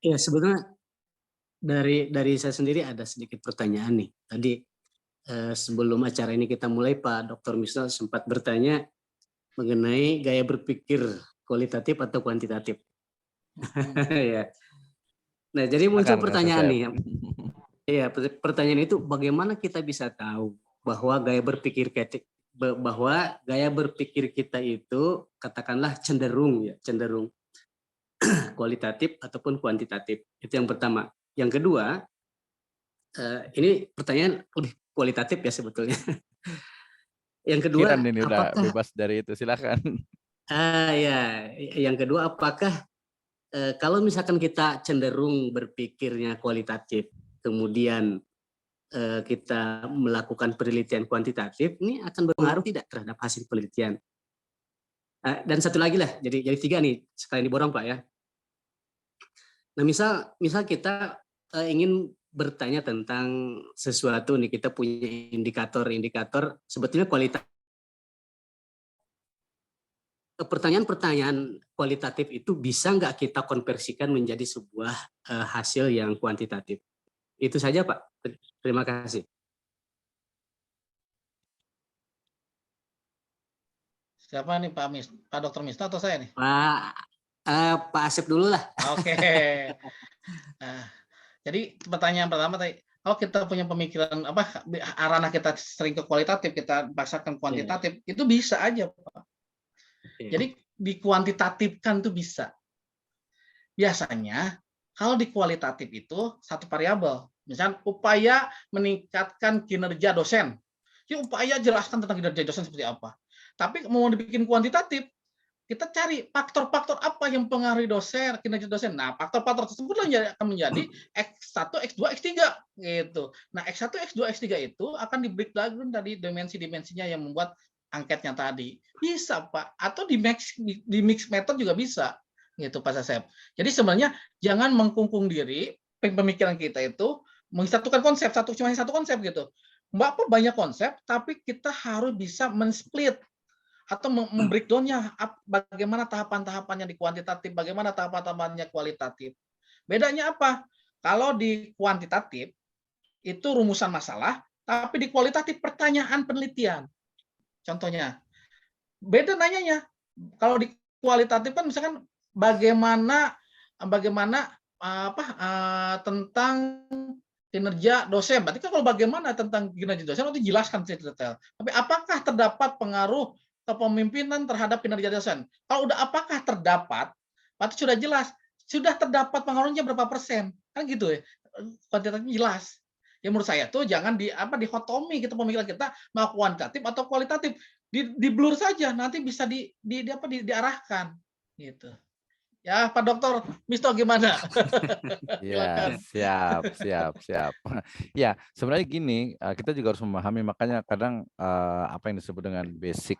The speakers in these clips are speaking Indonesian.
Ya sebenarnya dari saya sendiri ada sedikit pertanyaan nih. Tadi, sebelum acara ini kita mulai Pak Dr. Misal sempat bertanya mengenai gaya berpikir kualitatif atau kuantitatif. Mhm. Ya. Nah, jadi muncul Silakan Kang pertanyaan Sasep. nih, iya, pertanyaan itu bagaimana kita bisa tahu bahwa gaya berpikir kita itu katakanlah cenderung kualitatif ataupun kuantitatif. Itu yang pertama. Yang kedua, ini pertanyaan lebih kualitatif ya sebetulnya. Yang kedua, Pikiran ini udah apakah bebas dari itu, silakan. ya, yang kedua apakah kalau misalkan kita cenderung berpikirnya kualitatif, kemudian kita melakukan penelitian kuantitatif, ini akan berpengaruh tidak terhadap hasil penelitian? Dan satu lagi lah, jadi tiga nih sekalian diborong Pak ya. Nah misal kita ingin bertanya tentang sesuatu nih, kita punya indikator-indikator sebetulnya kualitas. Pertanyaan-pertanyaan kualitatif itu bisa nggak kita konversikan menjadi sebuah hasil yang kuantitatif? Itu saja Pak. Terima kasih. Siapa nih Pak Dr. Misna atau saya nih? Pak Asep dulu lah. Oke. Nah, jadi pertanyaan pertama tadi, kalau kita punya pemikiran ranah kita sering ke kualitatif, kita paksakan kuantitatif, itu bisa aja, Pak. Jadi dikuantitatifkan tuh bisa. Biasanya kalau di kualitatif itu satu variabel, misalnya upaya meningkatkan kinerja dosen. Ya upaya jelaskan tentang kinerja dosen seperti apa. Tapi mau dibikin kuantitatif, kita cari faktor-faktor apa yang mempengaruhi dosen, kinerja dosen. Nah, faktor-faktor tersebut akan menjadi X1, X2, X3 gitu. Nah, X1, X2, X3 itu akan di-breakdown dari dimensi-dimensinya yang membuat angketnya tadi. Bisa, Pak. Atau di mix method juga bisa. Gitu, Pak Sasep. Jadi sebenarnya jangan mengkungkung diri, pemikiran kita itu menyatukan konsep, cuma satu konsep gitu. Mbak banyak konsep, tapi kita harus bisa men-split atau membreakdown-nya bagaimana tahapan-tahapannya di kuantitatif, bagaimana tahapan-tahapannya kualitatif. Bedanya apa? Kalau di kuantitatif itu rumusan masalah, tapi di kualitatif pertanyaan penelitian. Contohnya, beda nanyanya. Kalau di kualitatif kan misalkan bagaimana tentang kinerja dosen. Berarti kan kalau bagaimana tentang kinerja dosen itu jelaskan secara detail. Tapi apakah terdapat pengaruh kepemimpinan terhadap kinerja dosen? Kalau udah apakah terdapat, berarti sudah jelas. Sudah terdapat pengaruhnya berapa persen? Kan gitu ya. Kuantitatif jelas. Ya menurut saya tuh jangan dikotomi gitu pemikiran kita mau kuantitatif atau kualitatif. Di blur saja nanti bisa diarahkan gitu. Ya, Pak Dokter Misto gimana? Ya, Silakan. siap. Ya, sebenarnya gini, kita juga harus memahami, makanya kadang apa yang disebut dengan basic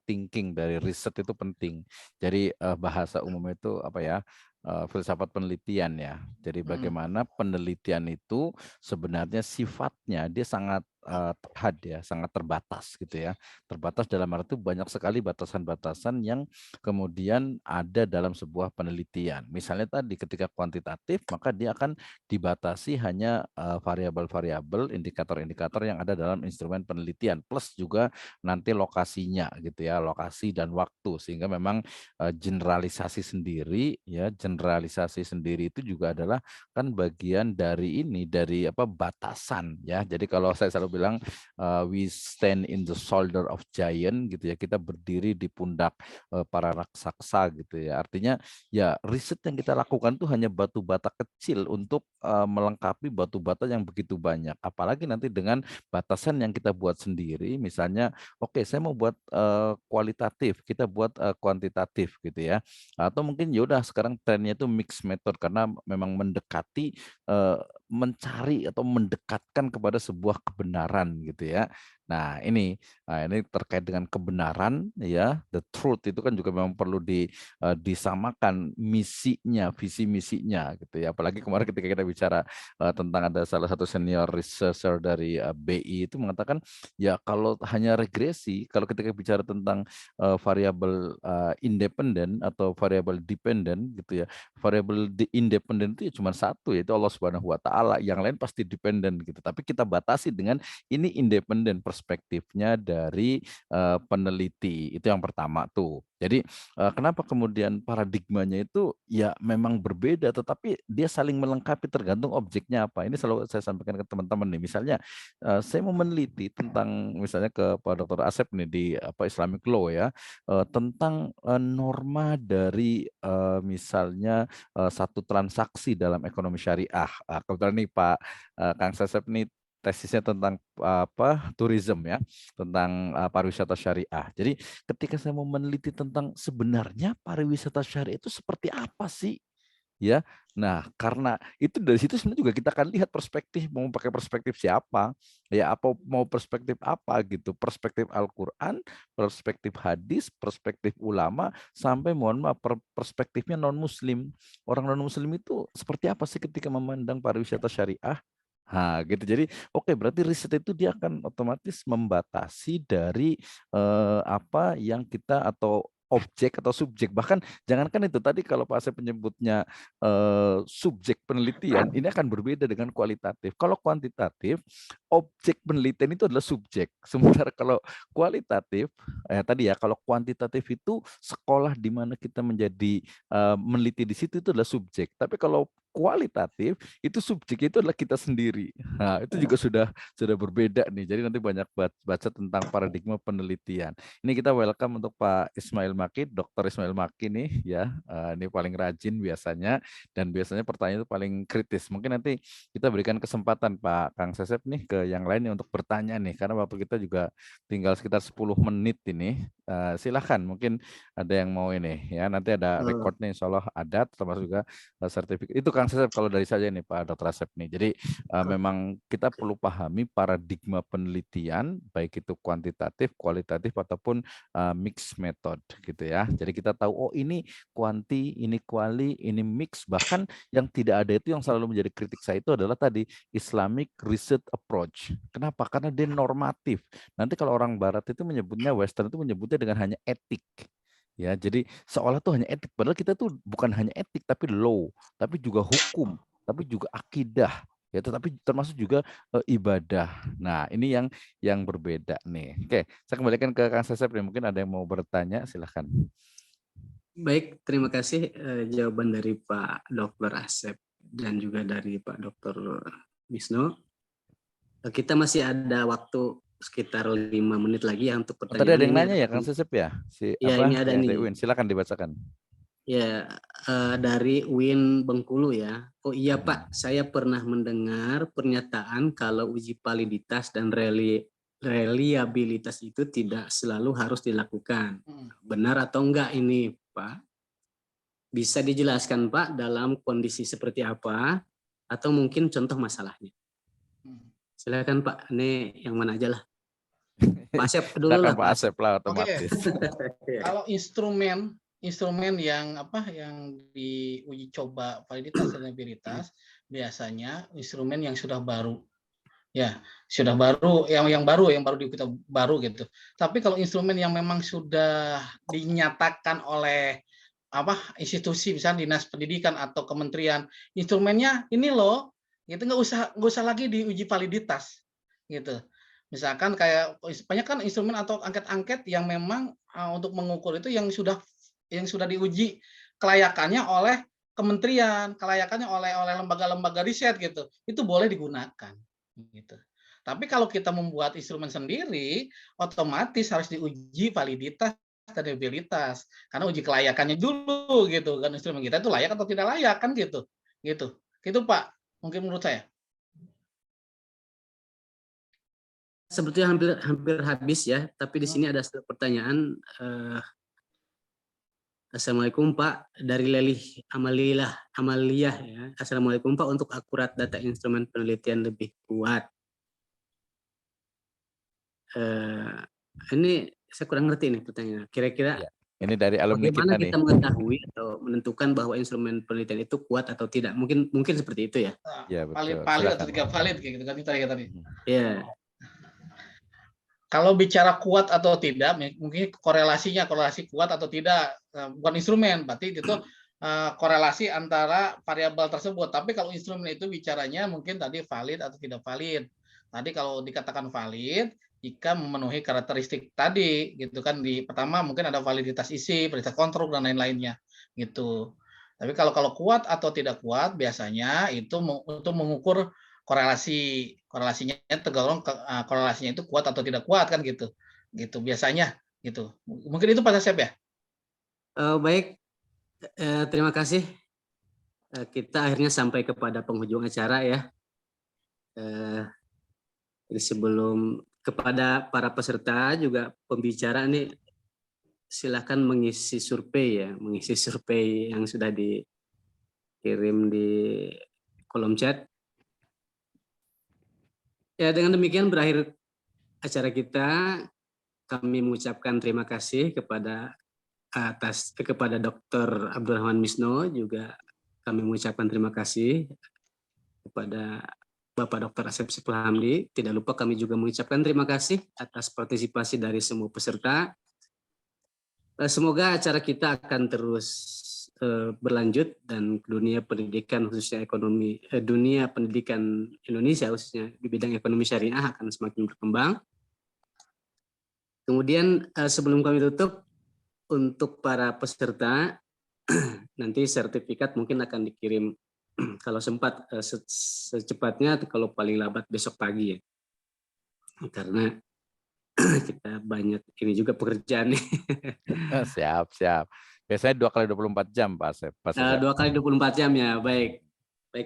thinking dari riset itu penting. Jadi bahasa umum itu apa ya? Filsafat penelitian ya. Jadi bagaimana penelitian itu sebenarnya sifatnya dia sangat terhad ya, sangat terbatas gitu ya. Terbatas dalam arti banyak sekali batasan-batasan yang kemudian ada dalam sebuah penelitian. Misalnya tadi ketika kuantitatif, maka dia akan dibatasi hanya variabel-variabel, indikator-indikator yang ada dalam instrumen penelitian, plus juga nanti lokasinya gitu ya, lokasi dan waktu, sehingga memang generalisasi sendiri itu juga adalah kan bagian dari batasan ya. Jadi kalau saya selalu bilang we stand in the shoulder of giant gitu ya, kita berdiri di pundak para raksasa gitu ya. Artinya ya riset yang kita lakukan itu hanya batu bata kecil untuk melengkapi batu bata yang begitu banyak. Apalagi nanti dengan batasan yang kita buat sendiri, misalnya oke, saya mau buat kualitatif, kita buat kuantitatif gitu ya. Atau mungkin ya udah sekarang trennya itu mix method karena memang mendekati mencari atau mendekatkan kepada sebuah kebenaran gitu ya. Nah, ini terkait dengan kebenaran ya, the truth itu kan juga memang perlu disamakan misinya, visi misinya gitu ya. Apalagi kemarin ketika kita bicara tentang ada salah satu senior researcher dari BI itu mengatakan ya kalau hanya regresi, kalau ketika bicara tentang variabel independen atau variabel dependen gitu ya. Variabel independen itu ya cuma satu, yaitu Allah Subhanahu wa taala. Yang lain pasti dependen gitu. Tapi kita batasi dengan ini independen perspektifnya dari peneliti. Itu yang pertama tuh. Jadi kenapa kemudian paradigmanya itu ya memang berbeda, tetapi dia saling melengkapi tergantung objeknya apa. Ini selalu saya sampaikan ke teman-teman nih. Misalnya saya mau meneliti tentang misalnya ke Pak Dr. Asep nih di Islamic Law ya, tentang norma dari misalnya satu transaksi dalam ekonomi syariah. Kebetulan nih Pak Kang Sesep nih tesisnya tentang tourism ya, tentang pariwisata syariah. Jadi ketika saya mau meneliti tentang sebenarnya pariwisata syariah itu seperti apa sih? Ya, nah karena itu dari situ sebenarnya juga kita akan lihat perspektif mau pakai perspektif siapa, ya apa mau perspektif apa gitu, perspektif Al-Quran, perspektif hadis, perspektif ulama, sampai mohon maaf perspektifnya non Muslim. Orang non Muslim itu seperti apa sih ketika memandang pariwisata syariah? Nah, gitu. Jadi, oke, berarti riset itu dia akan otomatis membatasi dari apa yang kita atau objek atau subjek. Bahkan jangankan itu tadi kalau Pak Asep menyebutnya subjek penelitian, ini akan berbeda dengan kualitatif. Kalau kuantitatif, objek penelitian itu adalah subjek. Sementara kalau kualitatif, tadi ya, kalau kuantitatif itu sekolah di mana kita menjadi meneliti di situ itu adalah subjek. Tapi kalau kualitatif itu subjek itu adalah kita sendiri. Nah, itu juga sudah berbeda nih. Jadi nanti banyak baca tentang paradigma penelitian. Ini kita welcome untuk Pak Ismail Maki, Dr. Ismail Maki nih ya. Ini paling rajin biasanya dan biasanya pertanyaan itu paling kritis. Mungkin nanti kita berikan kesempatan Pak Kang Sesep nih ke yang lainnya untuk bertanya nih karena waktu kita juga tinggal sekitar 10 menit ini. Silahkan mungkin ada yang mau ini ya. Nanti ada recordnya insya Allah ada termasuk juga sertifikat. Itu Kang Sesep kalau dari saya nih Pak Dr. Asep nih. Jadi memang kita perlu pahami paradigma penelitian baik itu kuantitatif, kualitatif ataupun mix method gitu ya. Jadi kita tahu oh ini kuanti, ini kuali, ini mix. Bahkan yang tidak ada itu yang selalu menjadi kritik saya itu adalah tadi Islamic Research Approach. Kenapa? Karena dia normatif. Nanti kalau orang Barat itu menyebutnya Western itu menyebutnya dengan hanya etik. Ya, jadi seolah tuh hanya etik, padahal kita tuh bukan hanya etik tapi law, tapi juga hukum, tapi juga akidah, ya, tetapi termasuk juga ibadah. Nah, ini yang berbeda nih. Oke, saya kembalikan ke Kang Sesep nih. Mungkin ada yang mau bertanya, silahkan. Baik, terima kasih jawaban dari Pak Dr. Asep dan juga dari Pak Dr. Wisnu. Kita masih ada waktu sekitar 5 menit lagi ya untuk pertanyaan. Tadi ada yang nanya ya Kang Sesep ya? Ya, ini ada nih. Silakan dibacakan. Ya, dari Win Bengkulu ya. Oh iya Pak, saya pernah mendengar pernyataan kalau uji validitas dan reliabilitas itu tidak selalu harus dilakukan. Benar atau enggak ini Pak? Bisa dijelaskan Pak dalam kondisi seperti apa? Atau mungkin contoh masalahnya? Silakan Pak, ini yang mana aja lah. Pak Asep dulu lah. Pak Asep lah otomatis. Kalau instrumen yang diuji coba validitas dan reliabilitas biasanya instrumen yang sudah baru. Ya, sudah baru yang baru kita baru gitu. Tapi kalau instrumen yang memang sudah dinyatakan oleh institusi misalnya dinas pendidikan atau kementerian, instrumennya ini loh, itu nggak usah lagi diuji validitas gitu. Misalkan kayak banyak kan instrumen atau angket-angket yang memang untuk mengukur itu yang sudah diuji kelayakannya oleh kementerian, kelayakannya oleh lembaga-lembaga riset gitu. Itu boleh digunakan gitu. Tapi kalau kita membuat instrumen sendiri, otomatis harus diuji validitas dan reliabilitas. Karena uji kelayakannya dulu gitu kan, instrumen kita itu layak atau tidak layak kan gitu. Gitu Pak, mungkin menurut saya. Sebetulnya hampir habis ya, tapi di sini ada satu pertanyaan. Assalamualaikum Pak, dari Lelih Amaliyah ya. Assalamualaikum Pak, untuk akurat data instrumen penelitian lebih kuat. Ini saya kurang ngerti nih pertanyaannya. Kira-kira Ya, ini dari alumni bagaimana kita nih. kita mengetahui atau menentukan bahwa instrumen penelitian itu kuat atau tidak? Mungkin seperti itu ya. Ya, betul. Valid atau Silakan. tidak valid kayak gitu kan tadi. Ya. Kalau bicara kuat atau tidak, mungkin korelasi kuat atau tidak, bukan instrumen, berarti itu korelasi antara variabel tersebut. Tapi kalau instrumen itu bicaranya mungkin tadi valid atau tidak valid. Tadi kalau dikatakan valid, jika memenuhi karakteristik tadi, gitu kan, di pertama mungkin ada validitas isi, validitas kontrol dan lain-lainnya, gitu. Tapi kalau kuat atau tidak kuat, biasanya itu untuk mengukur korelasinya tergolong korelasinya itu kuat atau tidak kuat kan gitu biasanya gitu. Mungkin itu Pak Asep ya. Baik, terima kasih. Kita akhirnya sampai kepada penghujung acara ya. Jadi sebelum kepada para peserta juga pembicara nih, silakan mengisi survei yang sudah dikirim di kolom chat. Ya, dengan demikian berakhir acara kita. Kami mengucapkan terima kasih kepada Dr. Abdurrahman Misno, juga kami mengucapkan terima kasih kepada Bapak Dr. Asep Saiful Hamdi. Tidak lupa kami juga mengucapkan terima kasih atas partisipasi dari semua peserta. Semoga acara kita akan terus berlanjut dan dunia pendidikan khususnya dunia pendidikan Indonesia khususnya di bidang ekonomi syariah akan semakin berkembang. Kemudian sebelum kami tutup, untuk para peserta nanti sertifikat mungkin akan dikirim kalau sempat secepatnya, atau kalau paling lambat besok pagi ya, karena kita banyak ini juga pekerjaan nih. Siap. Biasanya 2 kali 24 jam Pak Asep. 2 kali 24 jam ya, baik.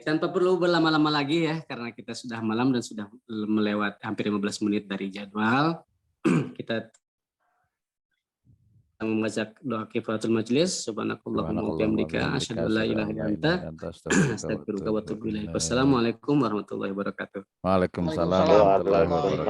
Tanpa perlu berlama-lama lagi ya, karena kita sudah malam dan sudah melewat hampir 15 menit dari jadwal. Kita membaca doa kifaratul majelis. Subhanakallahumma wa bihamdika asyhadu an la ilaha illa anta astaghfiruka wa atubu ilaik. Wassalamualaikum warahmatullahi wabarakatuh. Waalaikumsalam warahmatullahi wabarakatuh.